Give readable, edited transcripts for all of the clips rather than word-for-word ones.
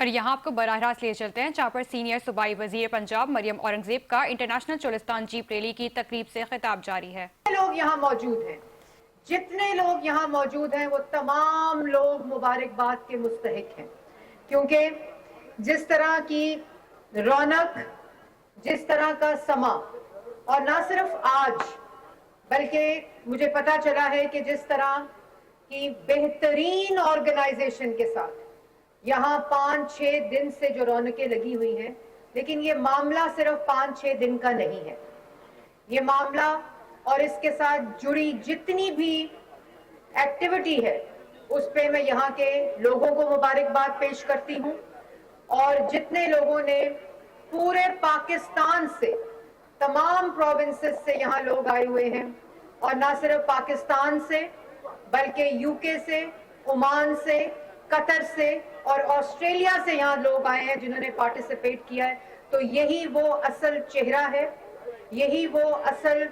اور یہاں آپ کو براہ راست لے چلتے ہیں جہاں پر سینئر صوبائی وزیر پنجاب مریم اورنگزیب کا انٹرنیشنل چولستان جیپ ریلی کی تقریب سے خطاب جاری ہے۔ لوگ یہاں موجود ہیں، جتنے لوگ یہاں موجود ہیں وہ تمام لوگ مبارکباد کے مستحق ہیں، کیونکہ جس طرح کی رونق، جس طرح کا سما، اور نہ صرف آج بلکہ مجھے پتا چلا ہے کہ جس طرح کی بہترین آرگنائزیشن کے ساتھ یہاں 5-6 دن سے جو رونقیں لگی ہوئی ہیں، لیکن یہ معاملہ صرف 5-6 دن کا نہیں ہے۔ یہ معاملہ اور اس کے ساتھ جڑی جتنی بھی ایکٹیویٹی ہے اس پہ میں یہاں کے لوگوں کو مبارکباد پیش کرتی ہوں، اور جتنے لوگوں نے پورے پاکستان سے، تمام پروونسز سے یہاں لوگ آئے ہوئے ہیں، اور نہ صرف پاکستان سے بلکہ یو کے سے، عمان سے، قطر سے اور آسٹریلیا سے یہاں لوگ آئے ہیں جنہوں نے پارٹیسپیٹ کیا ہے۔ تو یہی وہ اصل چہرہ ہے، یہی وہ اصل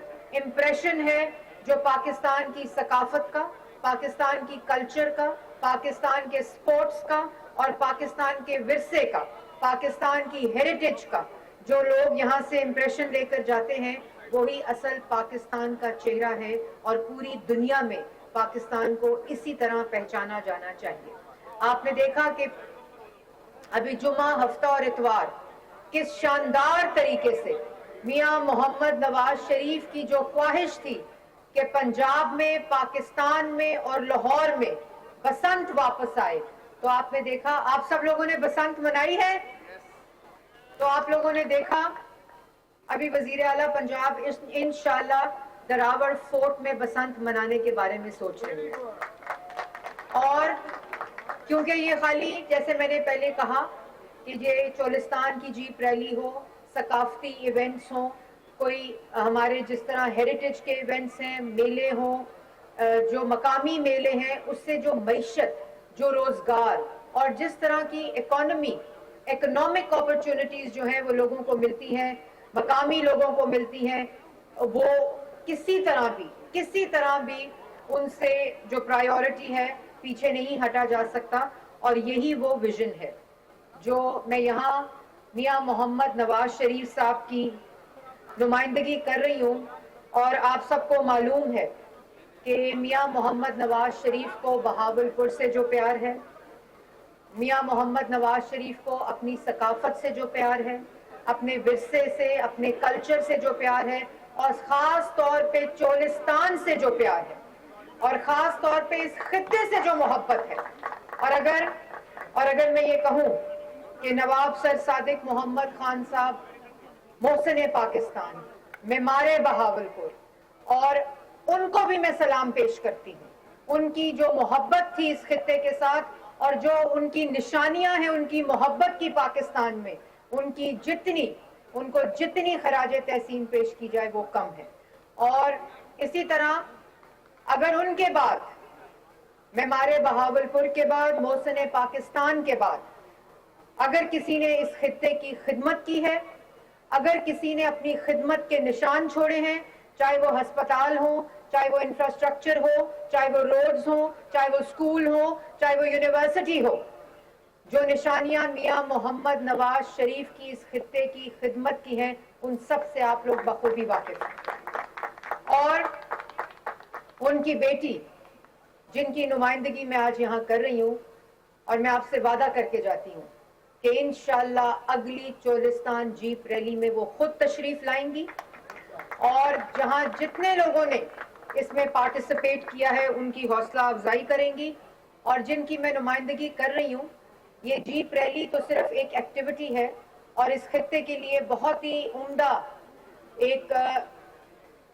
امپریشن ہے جو پاکستان کی ثقافت کا، پاکستان کی کلچر کا، پاکستان کے سپورٹس کا اور پاکستان کے ورثے کا، پاکستان کی ہیریٹیج کا جو لوگ یہاں سے امپریشن لے کر جاتے ہیں، وہی اصل پاکستان کا چہرہ ہے، اور پوری دنیا میں پاکستان کو اسی طرح پہچانا جانا چاہیے۔ آپ نے دیکھا کہ ابھی جمعہ، ہفتہ اور اتوار کس شاندار طریقے سے میاں محمد نواز شریف کی جو خواہش تھی کہ پنجاب میں، پاکستان میں اور لاہور میں بسنت واپس آئے، تو آپ نے دیکھا، آپ سب لوگوں نے بسنت منائی ہے؟ تو آپ لوگوں نے دیکھا ابھی وزیر اعلیٰ پنجاب انشاءاللہ دراوڑ فورٹ میں بسنت منانے کے بارے میں سوچ رہے ہیں، اور کیونکہ یہ خالی، جیسے میں نے پہلے کہا کہ یہ چولستان کی جیپ ریلی ہو، ثقافتی ایونٹس ہوں، کوئی ہمارے جس طرح ہیریٹیج کے ایونٹس ہیں، میلے ہوں، جو مقامی میلے ہیں، اس سے جو معیشت، جو روزگار اور جس طرح کی اکنامک اپرچونٹیز جو ہیں وہ لوگوں کو ملتی ہیں، مقامی لوگوں کو ملتی ہیں، وہ کسی طرح بھی ان سے جو پرائیورٹی ہے پیچھے نہیں ہٹا جا سکتا، اور یہی وہ ویژن ہے جو میں یہاں میاں محمد نواز شریف صاحب کی نمائندگی کر رہی ہوں۔ اور آپ سب کو معلوم ہے کہ میاں محمد نواز شریف کو بہاولپور سے جو پیار ہے، میاں محمد نواز شریف کو اپنی ثقافت سے جو پیار ہے، اپنے ورثے سے، اپنے کلچر سے جو پیار ہے، اور خاص طور پہ چولستان سے جو پیار ہے، اور خاص طور پہ اس خطے سے جو محبت ہے، اور اگر میں یہ کہوں کہ نواب سر صادق محمد خان صاحب محسن پاکستان، معمار بہاولپور، اور ان کو بھی میں سلام پیش کرتی ہوں۔ ان کی جو محبت تھی اس خطے کے ساتھ، اور جو ان کی نشانیاں ہیں ان کی محبت کی پاکستان میں، ان کو جتنی خراج تحسین پیش کی جائے وہ کم ہے۔ اور اسی طرح اگر ان کے بعد، معمار بہاولپور کے بعد، محسن پاکستان کے بعد، اگر کسی نے اس خطے کی خدمت کی ہے، اگر کسی نے اپنی خدمت کے نشان چھوڑے ہیں، چاہے وہ ہسپتال ہوں، چاہے وہ انفراسٹرکچر ہو، چاہے وہ روڈز ہوں، چاہے وہ اسکول ہو، چاہے وہ یونیورسٹی ہو، جو نشانیاں میاں محمد نواز شریف کی اس خطے کی خدمت کی ہیں، ان سب سے آپ لوگ بخوبی واقف ہیں۔ اور ان کی بیٹی جن کی نمائندگی میں آج یہاں کر رہی ہوں، اور میں آپ سے وعدہ کر کے جاتی ہوں کہ انشاءاللہ اگلی چولستان جیپ ریلی میں وہ خود تشریف لائیں گی، اور جہاں جتنے لوگوں نے اس میں پارٹیسپیٹ کیا ہے ان کی حوصلہ افزائی کریں گی۔ اور جن کی میں نمائندگی کر رہی ہوں، یہ جیپ ریلی تو صرف ایک ایکٹیویٹی ہے، اور اس خطے کے لیے بہت ہی عمدہ ایک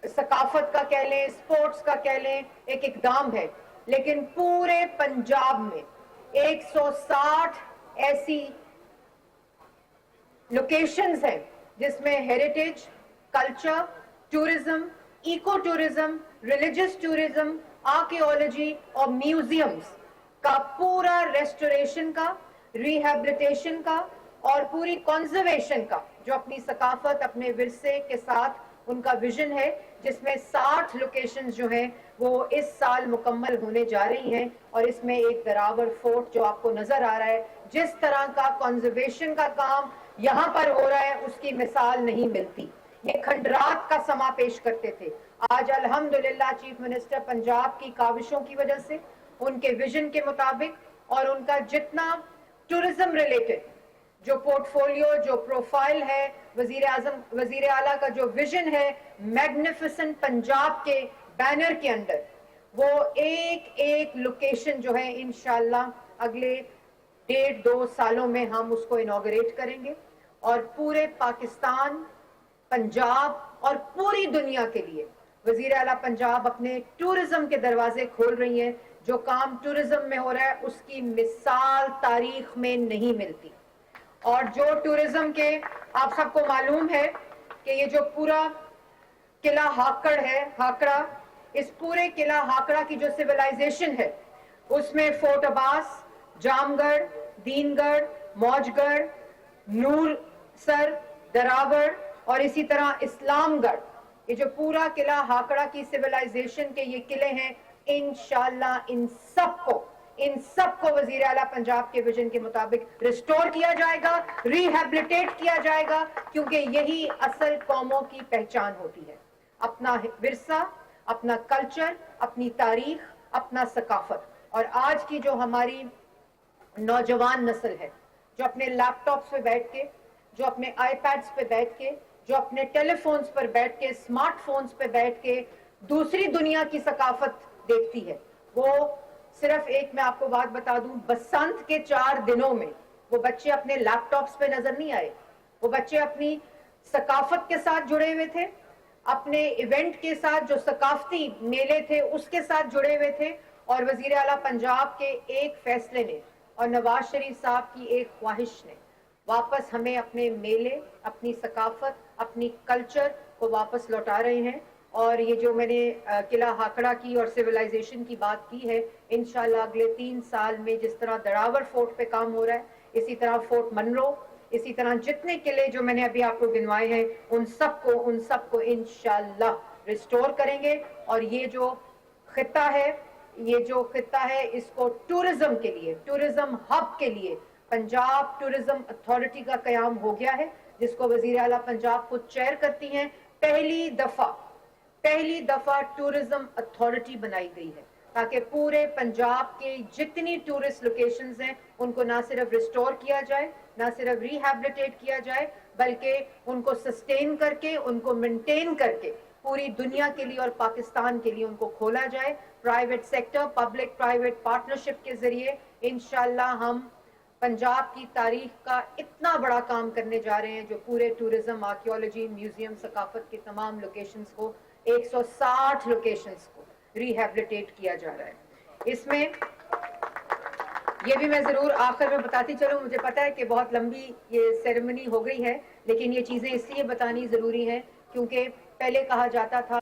ثقافت کا کہہ لیں، سپورٹس کا کہہ لیں، ایک اقدام ہے، لیکن پورے پنجاب میں 160 ایسی لوکیشنز ہیں جس میں heritage, culture, tourism, eco tourism, religious tourism, archaeology اور میوزیمز کا پورا ریسٹوریشن کا، ریہیبلیٹیشن کا اور پوری کنزرویشن کا، جو اپنی ثقافت، اپنے ورثے کے ساتھ ان کا ویژن ہے، جس میں 60 لوکیشنز جو ہیں وہ اس سال مکمل ہونے جا رہی ہیں۔ اور اس میں ایک دراوڑ فورٹ جو آپ کو نظر آ رہا ہے जिस तरह का कंजर्वेशन का काम यहाँ पर हो रहा है उसकी मिसाल नहीं मिलती। ये खंडरात का समा पेश करते थे। आज अल्हम्दुलिल्लाह चीफ मिनिस्टर पंजाब की काविशों की वजह से, उनके विजन के मुताबिक और उनका जितना टूरिज्म रिलेटेड जो पोर्टफोलियो, जो प्रोफाइल है, वजीर आला का जो विजन है मैग्निफिसेंट पंजाब के बैनर के अंदर, वो एक एक लोकेशन जो है इंशाल्लाह अगले 1.5-2 सालों में हम उसको इनॉग्रेट करेंगे और पूरे पाकिस्तान, पंजाब और पूरी दुनिया के लिए वजीर आला पंजाब अपने टूरिज्म के दरवाजे खोल रही हैं। जो काम टूरिज्म में हो रहा है उसकी मिसाल तारीख में नहीं मिलती। और जो टूरिज्म के आप सबको मालूम है कि ये जो पूरा किला हाकड़ है, हाकड़ा, इस पूरे किला हाकड़ा की जो सिविलाइजेशन है उसमें फोर्ट अब्बास, जामगढ़, दीनगढ़, मौजगढ़, नूरसर, दरावड़ और इसी तरह इस्लामगढ़, ये जो पूरा किला हाकड़ा की सिविलाइजेशन के ये किले हैं, इंशाल्लाह इन सबको वजीर आला पंजाब के विजन के मुताबिक रिस्टोर किया जाएगा, रिहैबिलिटेट किया जाएगा, क्योंकि यही असल कौमों की पहचान होती है। अपना विरसा, अपना कल्चर, अपनी तारीख, अपना सकाफत। और आज की जो हमारी नौजवान नस्ल है जो अपने लैपटॉप्स पे बैठ के, जो अपने आईपैड्स पे बैठ के, जो अपने टेलीफोन्स पर बैठ के, स्मार्टफोन्स पे बैठ के दूसरी दुनिया की सकाफत देखती है, वो सिर्फ एक मैं आपको बात बता दूं, बसंत के 4 दिनों में वो बच्चे अपने लैपटॉप्स पे नजर नहीं आए। वो बच्चे अपनी सकाफत के साथ जुड़े हुए थे, अपने इवेंट के साथ, जो सकाफती मेले थे उसके साथ जुड़े हुए थे। और वजीर आला पंजाब के एक फैसले ने और नवाज शरीफ साहब की एक ख्वाहिश ने वापस हमें अपने मेले, अपनी सकाफत, अपनी कल्चर को वापस लौटा रहे हैं। और ये जो मैंने किला हाकड़ा की और सिविलाइजेशन की बात की है, इंशाल्लाह अगले 3 साल में जिस तरह दरावर फोर्ट पे काम हो रहा है, इसी तरह फोर्ट मनरो, इसी तरह जितने किले जो मैंने अभी आपको गिनवाए हैं उन सबको इंशाल्लाह रिस्टोर करेंगे। और ये जो खित्ता है इसको टूरिज्म के लिए, टूरिज्म हब के लिए पंजाब टूरिज्म अथॉरिटी का कयाम हो गया है, जिसको वजीर आला पंजाब खुद चेयर करती हैं। पहली दफा टूरिज्म अथॉरिटी बनाई गई है ताकि पूरे पंजाब के जितनी टूरिस्ट लोकेशंस हैं उनको ना सिर्फ रिस्टोर किया जाए, ना सिर्फ रिहैबिलिटेट किया जाए, बल्कि उनको सस्टेन करके, उनको मेंटेन करके पूरी दुनिया के लिए और पाकिस्तान के लिए उनको खोला जाए। Private sector, public private partnership के जरिए इंशाल्लाह हम पंजाब की तारीख का इतना बड़ा काम करने जा रहे हैं, जो पूरे टूरिज्म, आर्कियोलॉजी, म्यूजियम, सकाफत के तमाम लोकेशंस को, 160 लोकेशंस को रिहैबिलिटेट किया जा रहा है। इसमें ये भी मैं जरूर आखिर में बताती चलूं, मुझे पता है कि बहुत लंबी ये सेरेमनी हो गई है, लेकिन ये चीजें इसलिए बतानी जरूरी है क्योंकि पहले कहा जाता था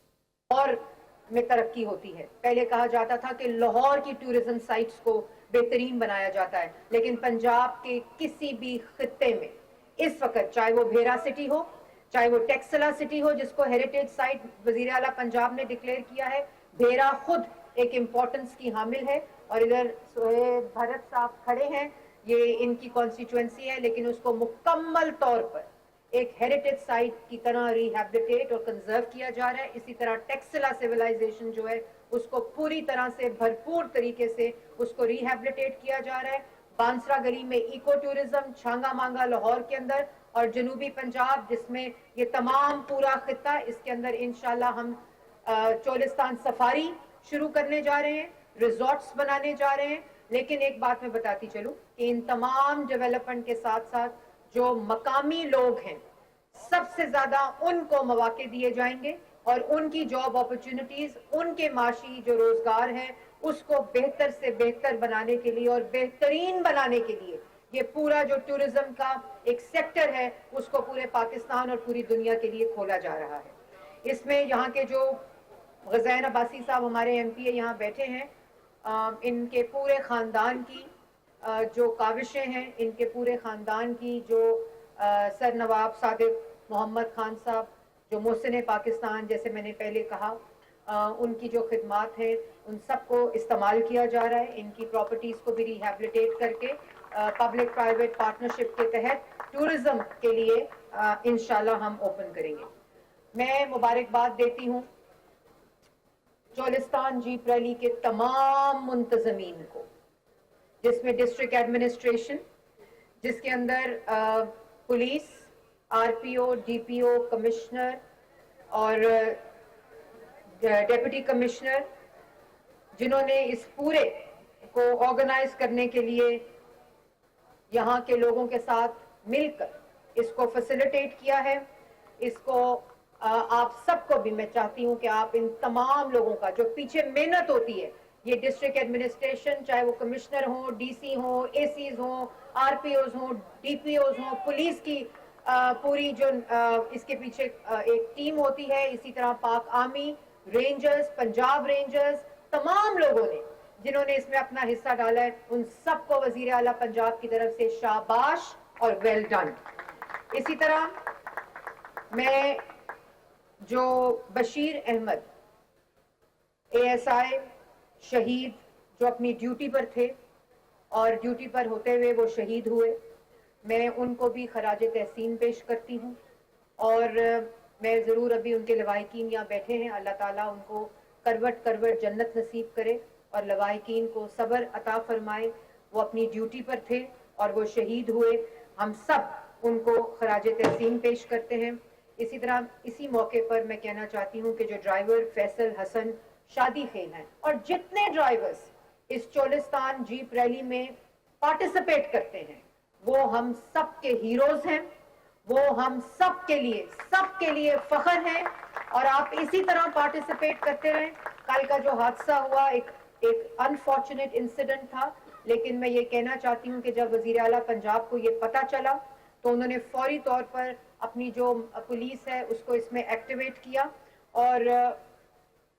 और में तरक्की होती है, पहले कहा जाता था कि लाहौर की टूरिज्म साइट्स को बेहतरीन बनाया जाता है, लेकिन पंजाब के किसी भी खित्ते में इस वक्त, चाहे वो भेरा सिटी हो, चाहे वो टेक्सला सिटी हो जिसको हेरिटेज साइट वजीर आला पंजाब ने डिक्लेयर किया है, भेरा खुद एक इम्पोर्टेंस की हामिल है। और इधर सोहेब भरत साहब खड़े हैं, ये इनकी कॉन्स्टिट्यूएंसी है, लेकिन उसको मुकम्मल तौर पर एक हेरिटेज साइट की तरह रिहैबिलिटेट और कंजर्व किया जा रहा है। इसी तरह टेक्सला सिविलाइजेशन जो है उसको पूरी तरह से भरपूर तरीके से उसको रिहैबिलिटेट किया जा रहा है। बांसरा गली में इको टूरिज्म, छांगा मांगा लाहौर के अंदर, और जनूबी पंजाब जिसमें ये तमाम पूरा खित्ता, इसके अंदर इंशाल्लाह हम चोलिस्तान सफारी शुरू करने जा रहे हैं, रिजॉर्ट्स बनाने जा रहे हैं। लेकिन एक बात मैं बताती चलूं कि इन तमाम डेवलपमेंट के साथ साथ जो मकामी लोग हैं सबसे ज्यादा उनको मौके दिए जाएंगे और उनकी जॉब अपॉर्चुनिटीज, उनके माशी जो रोजगार है उसको बेहतर से बेहतर बनाने के लिए और बेहतरीन बनाने के लिए ये पूरा जो टूरिज्म का एक सेक्टर है उसको पूरे पाकिस्तान और पूरी दुनिया के लिए खोला जा रहा है। इसमें यहाँ के जो गज़ैन अब्बासी साहब हमारे MP यहाँ बैठे हैं, इनके पूरे ख़ानदान की जो काविशें हैं, इनके पूरे ख़ानदान की जो सर नवाब सादिक मोहम्मद खान साहब जो मोहसिन पाकिस्तान, जैसे मैंने पहले कहा, उनकी जो खिदमात हैं उन सबको इस्तेमाल किया जा रहा है। इनकी प्रॉपर्टीज़ को भी रिहैबिलिटेट करके पब्लिक प्राइवेट पार्टनरशिप के तहत टूरिज्म के लिए इंशाल्लाह हम ओपन करेंगे। मैं मुबारकबाद देती हूँ चोलिस्तान जीप रैली के तमाम मुंतजमीन को, जिसमें डिस्ट्रिक्ट एडमिनिस्ट्रेशन, जिसके अंदर पुलिस, आरपीओ, डीपीओ, कमिश्नर और डेप्यूटी कमिश्नर, जिन्होंने इस पूरे को ऑर्गेनाइज करने के लिए यहाँ के लोगों के साथ मिलकर इसको फैसिलिटेट किया है। इसको आप सबको भी मैं चाहती हूँ कि आप इन तमाम लोगों का जो पीछे मेहनत होती है, ये डिस्ट्रिक्ट एडमिनिस्ट्रेशन, चाहे वो कमिश्नर हो, डीसी हो, एसीज हो, आरपीओज हो, डीपीओज हो, पुलिस की पूरी जो इसके पीछे एक टीम होती है, इसी तरह पाक आर्मी, रेंजर्स, पंजाब रेंजर्स, तमाम लोगों ने जिन्होंने इसमें अपना हिस्सा डाला है, उन सबको वजीर आला पंजाब की तरफ से शाबाश और वेल डन। इसी तरह मैं जो बशीर अहमद एएसआई शहीद जो अपनी ड्यूटी पर थे और ड्यूटी पर होते हुए वो शहीद हुए, मैं उनको भी खराज तहसीन पेश करती हूँ। और मैं ज़रूर अभी उनके लवाहिकीन यहाँ बैठे हैं, अल्लाह ताला उनको करवट करवट जन्नत नसीब करे और लवाहिकीन को सब्र अता फरमाए। वो अपनी ड्यूटी पर थे और वो शहीद हुए, हम सब उनको खराज तहसीन पेश करते हैं। इसी तरह इसी मौके पर मैं कहना चाहती हूँ कि जो ड्राइवर फैसल हसन शादी खेल हैं और जितने ड्राइवर्स इस चोलिस्तान जीप रैली में पार्टिसिपेट करते हैं, वो हम सब के हीरोज हैं, वो हम सब के लिए फख्र है। और आप इसी तरह पार्टिसिपेट करते रहें। कल का जो हादसा हुआ एक अनफॉर्चुनेट इंसिडेंट था, लेकिन मैं ये कहना चाहती हूँ कि जब वजीर आला पंजाब को ये पता चला तो उन्होंने फौरी तौर पर अपनी जो पुलिस है उसको इसमें एक्टिवेट किया। और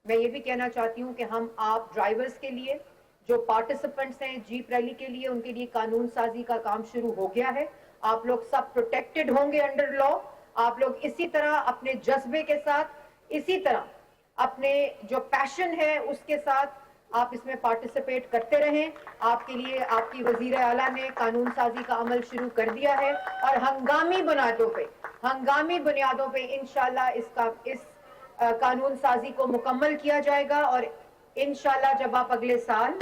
मैं ये भी कहना चाहती हूँ कि हम आप ड्राइवर्स के लिए, जो पार्टिसिपेंट्स हैं जीप रैली के लिए, उनके लिए कानून साजी का काम शुरू हो गया है। आप लोग सब प्रोटेक्टेड होंगे अंडर लॉ। आप लोग इसी तरह अपने जज्बे के साथ, इसी तरह अपने जो पैशन है उसके साथ आप इसमें पार्टिसिपेट करते रहें। आपके लिए आपकी वजीर आला ने कानून साजी का अमल शुरू कर दिया है और हंगामी बुनियादों पे इंशाल्लाह इस कानून साजी को मुकम्मल किया जाएगा। और इंशाल्लाह जब आप अगले साल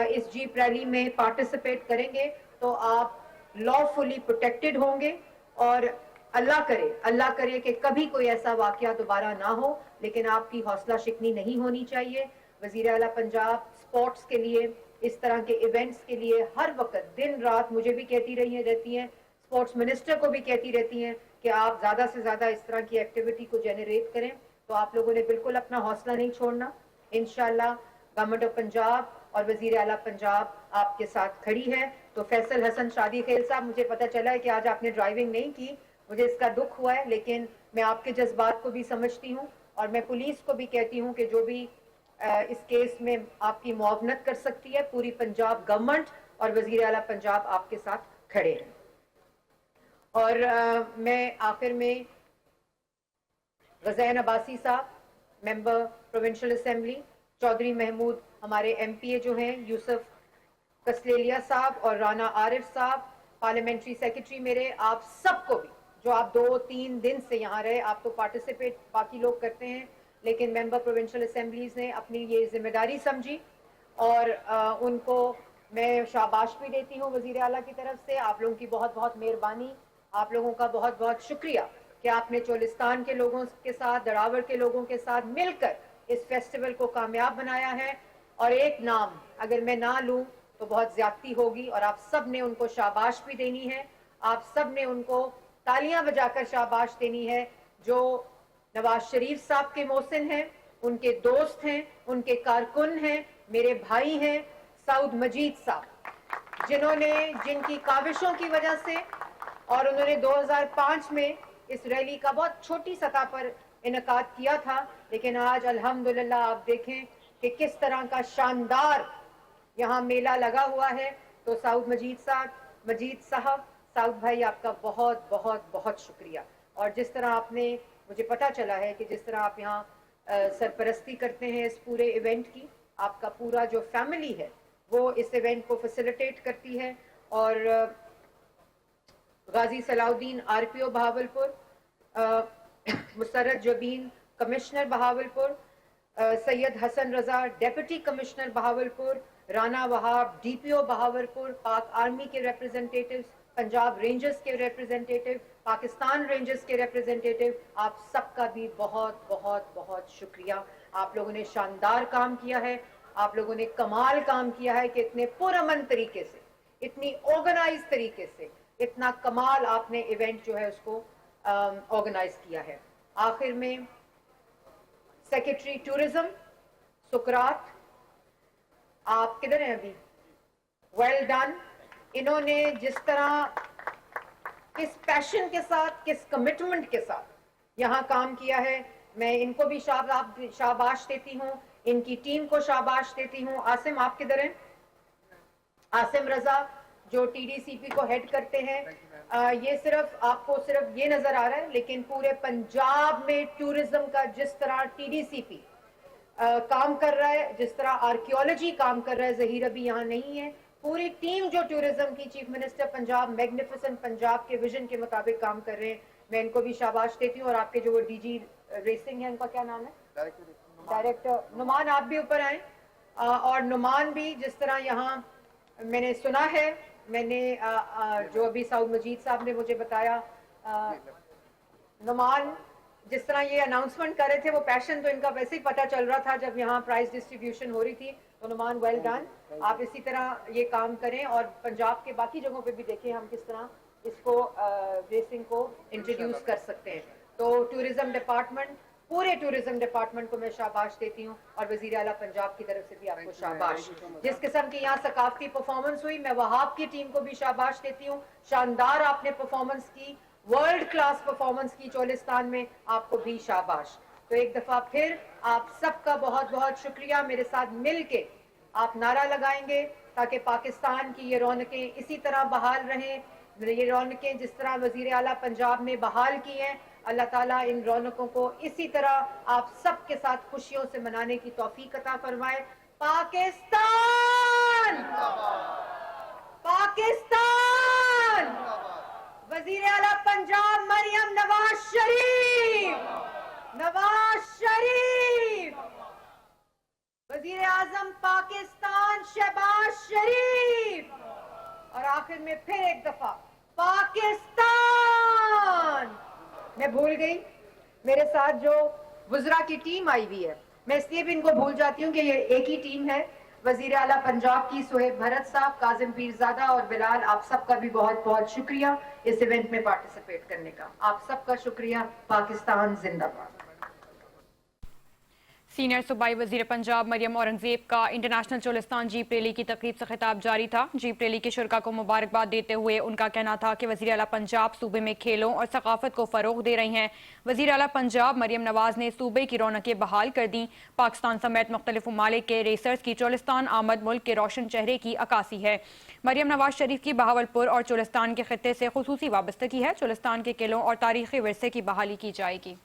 इस जीप रैली में पार्टिसिपेट करेंगे तो आप लॉफुली प्रोटेक्टेड होंगे। और अल्लाह करे कि कभी कोई ऐसा वाकया दोबारा ना हो, लेकिन आपकी हौसला शिकनी नहीं होनी चाहिए। वजीर आला पंजाब स्पोर्ट्स के लिए, इस तरह के इवेंट्स के लिए हर वक्त दिन रात मुझे भी कहती रहती हैं, स्पोर्ट्स मिनिस्टर को भी कहती रहती हैं कि आप ज़्यादा से ज़्यादा इस तरह की एक्टिविटी को जेनरेट करें। तो आप लोगों ने बिल्कुल अपना हौसला नहीं छोड़ना। इंशाल्लाह गवर्नमेंट ऑफ पंजाब और वजीर आला पंजाब आपके साथ खड़ी है। तो फैसल हसन शादी खेल साहब, मुझे पता चला है कि आज आपने ड्राइविंग नहीं की, मुझे इसका दुख हुआ है, लेकिन मैं आपके जज्बात को भी समझती हूँ। और मैं पुलिस को भी कहती हूँ कि जो भी इस केस में आपकी मुआवनत कर सकती है, पूरी पंजाब गवर्नमेंट और वजीर आला पंजाब आपके साथ खड़े हैं। और मैं आखिर में गज़ैन अब्बासी साहब, member provincial assembly, Chaudhry Mahmood हमारे एमपीए जो हैं, यूसुफ कसलेलिया साहब और राना आरिफ साहब, पार्लियामेंट्री सेक्रेटरी मेरे, आप सबको भी जो आप 2-3 दिन से यहाँ रहे, आप तो पार्टिसिपेट बाकी लोग करते हैं, लेकिन मेंबर प्रोविंशियल असेंबलीज ने अपनी ये जिम्मेदारी समझी और उनको मैं शाबाश भी देती हूँ वजीर आला की तरफ से। आप लोगों की बहुत बहुत मेहरबानी, आप लोगों का बहुत बहुत शुक्रिया कि आपने चोलिस्तान के लोगों के साथ, दड़ावर के लोगों के साथ मिलकर इस फेस्टिवल को कामयाब बनाया है। और एक नाम अगर मैं ना लूँ तो बहुत ज्यादती होगी, और आप सब ने उनको शाबाश भी देनी है, आप सब ने उनको तालियां बजाकर शाबाश देनी है, जो नवाज शरीफ साहब के मोहसिन हैं, उनके दोस्त हैं, उनके कारकुन हैं, मेरे भाई हैं, सऊद मजीद साहब, जिनकी काविशों की वजह से, और उन्होंने 2005 में इस रैली का बहुत छोटी सतह पर इनकाद किया था, लेकिन आज अल्हम्दुलिल्लाह आप देखें कि किस तरह का शानदार यहाँ मेला लगा हुआ है। तो सऊद मजीद साहब, सऊद भाई, आपका बहुत बहुत बहुत शुक्रिया। और जिस तरह आपने, मुझे पता चला है कि जिस तरह आप यहाँ सरपरस्ती करते हैं इस पूरे इवेंट की, आपका पूरा जो फैमिली है वो इस इवेंट को फैसिलिटेट करती है। اور غازی صلاح الدین RPO بہاولپور، مسرت جبین کمشنر بہاولپور، سید حسن رضا ڈیپٹی کمشنر بہاولپور، رانا وہاب DPO بہاولپور، پاک آرمی کے ریپرزنٹیٹیوز، پنجاب رینجرز کے ریپرزنٹیٹیو، پاکستان رینجرز کے ریپرزنٹیٹیو، آپ سب کا بھی بہت بہت بہت شکریہ. آپ لوگوں نے شاندار کام کیا ہے، آپ لوگوں نے کمال کام کیا ہے کہ اتنے پرامن طریقے سے، اتنی آرگنائز طریقے سے، اتنا کمال آپ نے ایونٹ جو ہے اس کو آرگنائز کیا ہے. آخر میں سیکرٹری ٹورزم سکرات، آپ کدھر ہیں ابھی؟ Well done. انہوں نے جس طرح، کس پیشن کے ساتھ، کس کمٹمنٹ کے ساتھ یہاں کام کیا ہے، میں ان کو بھی شاباش دیتی ہوں، ان کی ٹیم کو شاباش دیتی ہوں. عاصم آپ کدھر ہیں؟ عاصم رضا جو TDCP کو ہیڈ کرتے ہیں. یہ صرف آپ کو صرف یہ نظر آ رہا ہے، لیکن پورے پنجاب میں ٹورزم کا جس طرح TDCP کام کر رہا ہے، جس طرح آرکیولوجی کام کر رہا ہے، ظہیر ابھی یہاں نہیں ہے، پوری ٹیم جو ٹورزم کی، chief minister Punjab magnificent Punjab کے ویژن کے مطابق کام کر رہے ہیں. میں ان کو بھی شاباش دیتی ہوں. اور آپ کے جو DG ریسنگ ہے، ان کا کیا نام ہے؟ ڈائریکٹر نعمان، آپ بھی اوپر آئیں. اور نعمان بھی جس طرح یہاں میں نے سنا ہے، میں نے جو ابھی سعود مجید صاحب نے مجھے بتایا، نعمان جس طرح یہ اناؤنسمنٹ کر رہے تھے، وہ پیشن تو ان کا ویسے ہی پتہ چل رہا تھا جب یہاں پرائز ڈسٹریبیوشن ہو رہی تھی. تو نعمان ویل ڈن. آپ اسی طرح یہ کام کریں اور پنجاب کے باقی جگہوں پہ بھی دیکھیں ہم کس طرح اس کو ریسنگ کو انٹروڈیوس کر سکتے ہیں. تو ٹورزم ڈپارٹمنٹ، پورے ٹورزم ڈپارٹمنٹ کو میں شاباش دیتی ہوں، اور وزیر اعلیٰ پنجاب کی طرف سے بھی آپ کو شاباش. جس قسم کی یہاں ثقافتی پرفارمنس ہوئی، میں وہاب کی ٹیم کو بھی شاباش دیتی ہوں. شاندار آپ نے پرفارمنس کی، ورلڈ کلاس پرفارمنس کی چولستان میں، آپ کو بھی شاباش. تو ایک دفعہ پھر آپ سب کا بہت بہت شکریہ. میرے ساتھ مل کے آپ نعرہ لگائیں گے تاکہ پاکستان کی یہ رونقیں اسی طرح بحال رہیں. یہ رونقیں جس طرح وزیر اعلیٰ پنجاب نے بحال کی ہیں، اللہ تعالیٰ ان رونقوں کو اسی طرح آپ سب کے ساتھ خوشیوں سے منانے کی توفیق عطا فرمائے. پاکستان، پاکستان، وزیر اعلیٰ پنجاب مریم نواز شریف، نواز شریف، وزیر اعظم پاکستان شہباز شریف، اور آخر میں پھر ایک دفعہ پاکستان. میں بھول گئی میرے ساتھ جو وزراء کی ٹیم آئی ہوئی ہے، میں اس لیے بھی ان کو بھول جاتی ہوں کہ یہ ایک ہی ٹیم ہے. وزیر اعلیٰ پنجاب کی سہیب بھرت صاحب، کاظم پیرزادہ اور بلال، آپ سب کا بھی بہت بہت شکریہ اس ایونٹ میں پارٹیسپیٹ کرنے کا. آپ سب کا شکریہ. پاکستان زندہ باد. سینئر صوبائی وزیر پنجاب مریم اورنگزیب کا انٹرنیشنل چولستان جیپ ریلی کی تقریب سے خطاب جاری تھا. جیپ ریلی کے شرکاء کو مبارکباد دیتے ہوئے ان کا کہنا تھا کہ وزیر اعلیٰ پنجاب صوبے میں کھیلوں اور ثقافت کو فروغ دے رہی ہیں. وزیر اعلیٰ پنجاب مریم نواز نے صوبے کی رونقیں بحال کر دیں. پاکستان سمیت مختلف ممالک کے ریسرز کی چولستان آمد ملک کے روشن چہرے کی عکاسی ہے. مریم نواز شریف کی بہاولپور اور چولستان کے خطے سے خصوصی وابستگی ہے. چولستان کے قلعوں اور تاریخی ورثے کی بحالی کی جائے گی.